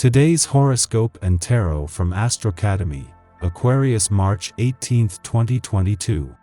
Today's horoscope and tarot from Astrocademy, Aquarius March 18, 2022.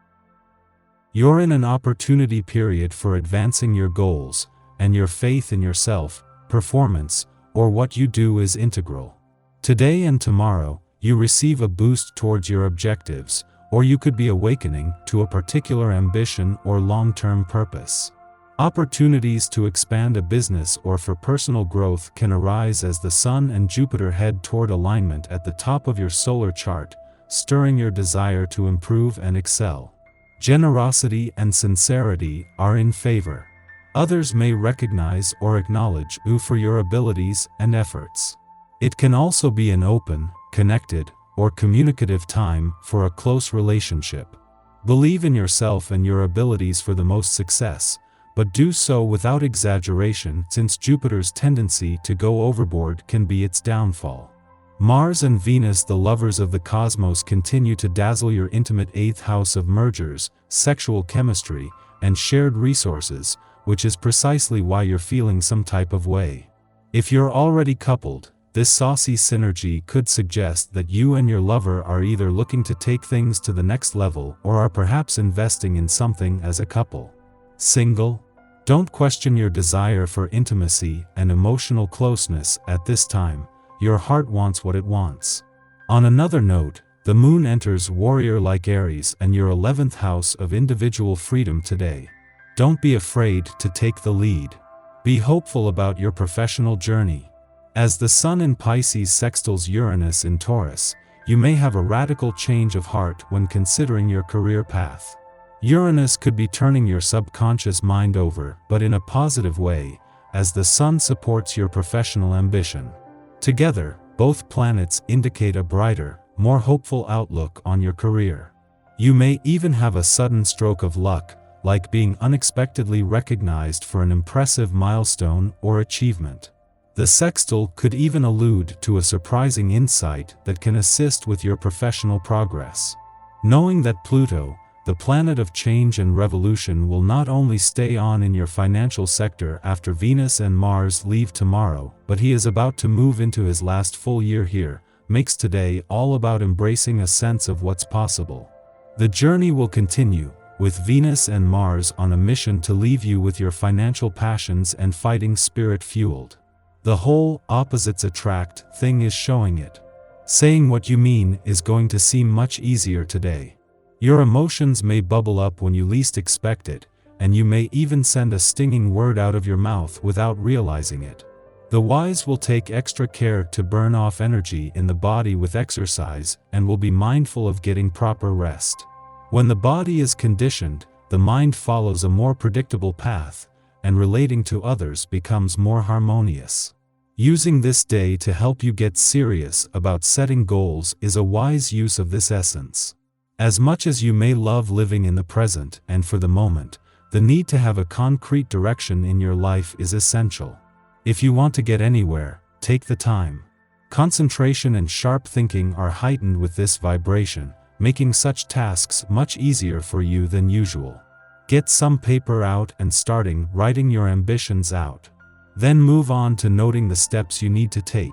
You're in an opportunity period for advancing your goals, and your faith in yourself, performance, or what you do is integral. Today and tomorrow, you receive a boost towards your objectives, or you could be awakening to a particular ambition or long-term purpose. Opportunities to expand a business or for personal growth can arise as the Sun and Jupiter head toward alignment at the top of your solar chart, stirring your desire to improve and excel. Generosity and sincerity are in favor. Others may recognize or acknowledge you for your abilities and efforts. It can also be an open, connected, or communicative time for a close relationship. Believe in yourself and your abilities for the most success, but do so without exaggeration, since Jupiter's tendency to go overboard can be its downfall. Mars and Venus, the lovers of the cosmos, continue to dazzle your intimate 8th house of mergers, sexual chemistry, and shared resources, which is precisely why you're feeling some type of way. If you're already coupled, this saucy synergy could suggest that you and your lover are either looking to take things to the next level or are perhaps investing in something as a couple. Single? Don't question your desire for intimacy and emotional closeness at this time. Your heart wants what it wants. On another note, the moon enters warrior-like Aries and your 11th house of individual freedom today. Don't be afraid to take the lead. Be hopeful about your professional journey. As the Sun in Pisces sextiles Uranus in Taurus, you may have a radical change of heart when considering your career path. Uranus could be turning your subconscious mind over, but in a positive way, as the Sun supports your professional ambition. Together, both planets indicate a brighter, more hopeful outlook on your career. You may even have a sudden stroke of luck, like being unexpectedly recognized for an impressive milestone or achievement. The sextile could even allude to a surprising insight that can assist with your professional progress. Knowing that Pluto, the planet of change and revolution, will not only stay on in your financial sector after Venus and Mars leave tomorrow, but he is about to move into his last full year here, makes today all about embracing a sense of what's possible. The journey will continue, with Venus and Mars on a mission to leave you with your financial passions and fighting spirit fueled. The whole opposites attract thing is showing it. Saying what you mean is going to seem much easier today. Your emotions may bubble up when you least expect it, and you may even send a stinging word out of your mouth without realizing it. The wise will take extra care to burn off energy in the body with exercise and will be mindful of getting proper rest. When the body is conditioned, the mind follows a more predictable path, and relating to others becomes more harmonious. Using this day to help you get serious about setting goals is a wise use of this essence. As much as you may love living in the present and for the moment, the need to have a concrete direction in your life is essential. If you want to get anywhere, take the time. Concentration and sharp thinking are heightened with this vibration, making such tasks much easier for you than usual. Get some paper out and starting writing your ambitions out. Then move on to noting the steps you need to take.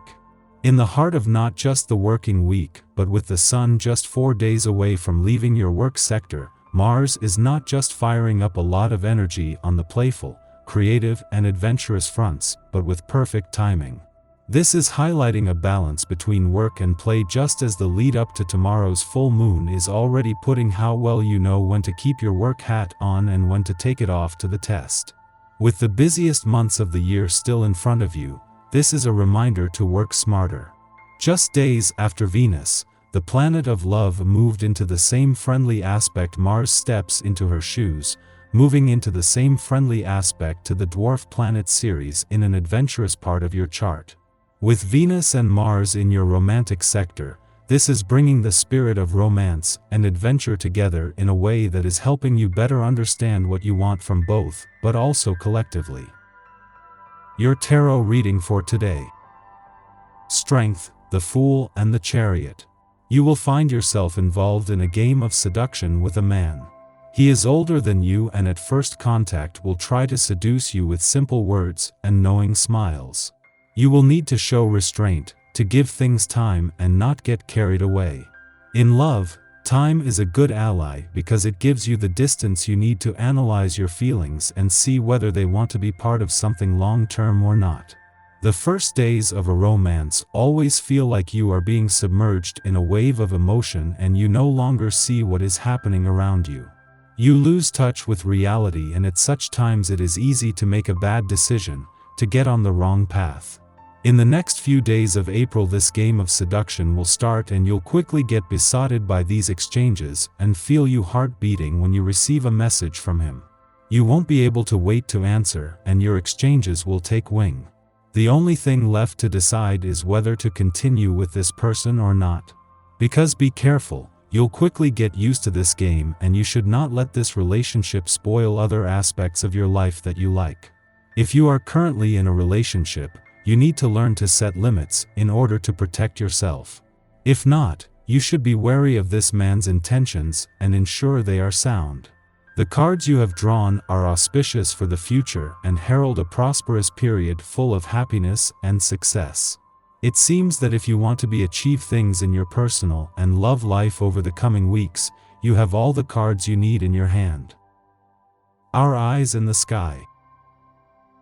In the heart of not just the working week, but with the Sun just 4 days away from leaving your work sector, Mars is not just firing up a lot of energy on the playful, creative, and adventurous fronts, but with perfect timing. This is highlighting a balance between work and play, just as the lead up to tomorrow's full moon is already putting how well you know when to keep your work hat on and when to take it off to the test. With the busiest months of the year still in front of you, this is a reminder to work smarter. Just days after Venus, the planet of love, moved into the same friendly aspect Mars steps into her shoes, moving into the same friendly aspect to the dwarf planet Ceres in an adventurous part of your chart. With Venus and Mars in your romantic sector, this is bringing the spirit of romance and adventure together in a way that is helping you better understand what you want from both, but also collectively. Your tarot reading for today. Strength, the Fool and the Chariot. You will find yourself involved in a game of seduction with a man. He is older than you and at first contact will try to seduce you with simple words and knowing smiles. You will need to show restraint, to give things time and not get carried away. In love, time is a good ally because it gives you the distance you need to analyze your feelings and see whether they want to be part of something long-term or not. The first days of a romance always feel like you are being submerged in a wave of emotion and you no longer see what is happening around you. You lose touch with reality, and at such times it is easy to make a bad decision, to get on the wrong path. In the next few days of April, this game of seduction will start and you'll quickly get besotted by these exchanges and feel your heart beating when you receive a message from him. You won't be able to wait to answer and your exchanges will take wing. The only thing left to decide is whether to continue with this person or not. Because be careful, you'll quickly get used to this game and you should not let this relationship spoil other aspects of your life that you like. If you are currently in a relationship, you need to learn to set limits in order to protect yourself. If not, you should be wary of this man's intentions and ensure they are sound. The cards you have drawn are auspicious for the future and herald a prosperous period full of happiness and success. It seems that if you want to achieve things in your personal and love life over the coming weeks, you have all the cards you need in your hand. Our eyes in the sky.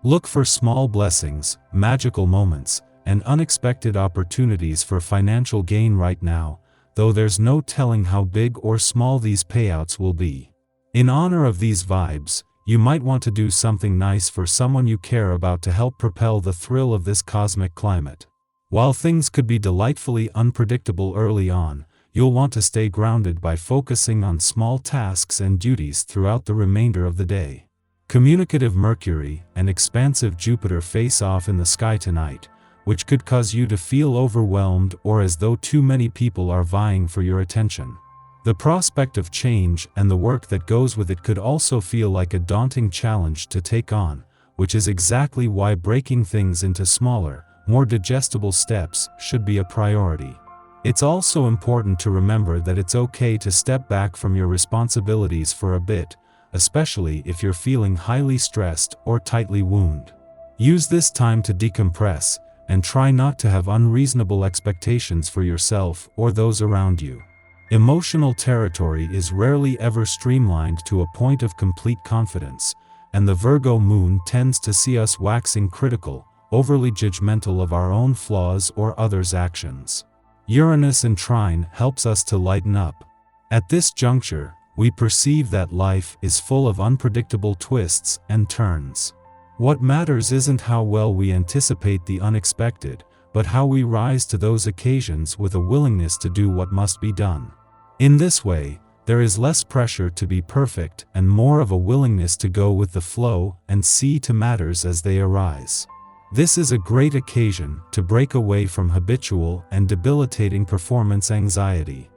Look for small blessings, magical moments, and unexpected opportunities for financial gain right now, though there's no telling how big or small these payouts will be. In honor of these vibes, you might want to do something nice for someone you care about to help propel the thrill of this cosmic climate. While things could be delightfully unpredictable early on, you'll want to stay grounded by focusing on small tasks and duties throughout the remainder of the day. Communicative Mercury and expansive Jupiter face off in the sky tonight, which could cause you to feel overwhelmed or as though too many people are vying for your attention. The prospect of change and the work that goes with it could also feel like a daunting challenge to take on, which is exactly why breaking things into smaller, more digestible steps should be a priority. It's also important to remember that it's okay to step back from your responsibilities for a bit, especially if you're feeling highly stressed or tightly wound. Use this time to decompress and try not to have unreasonable expectations for yourself or those around you. Emotional territory is rarely ever streamlined to a point of complete confidence, and the Virgo moon tends to see us waxing critical, overly judgmental of our own flaws or others' actions. Uranus in trine helps us to lighten up. At this juncture, we perceive that life is full of unpredictable twists and turns. What matters isn't how well we anticipate the unexpected, but how we rise to those occasions with a willingness to do what must be done. In this way, there is less pressure to be perfect and more of a willingness to go with the flow and see to matters as they arise. This is a great occasion to break away from habitual and debilitating performance anxiety.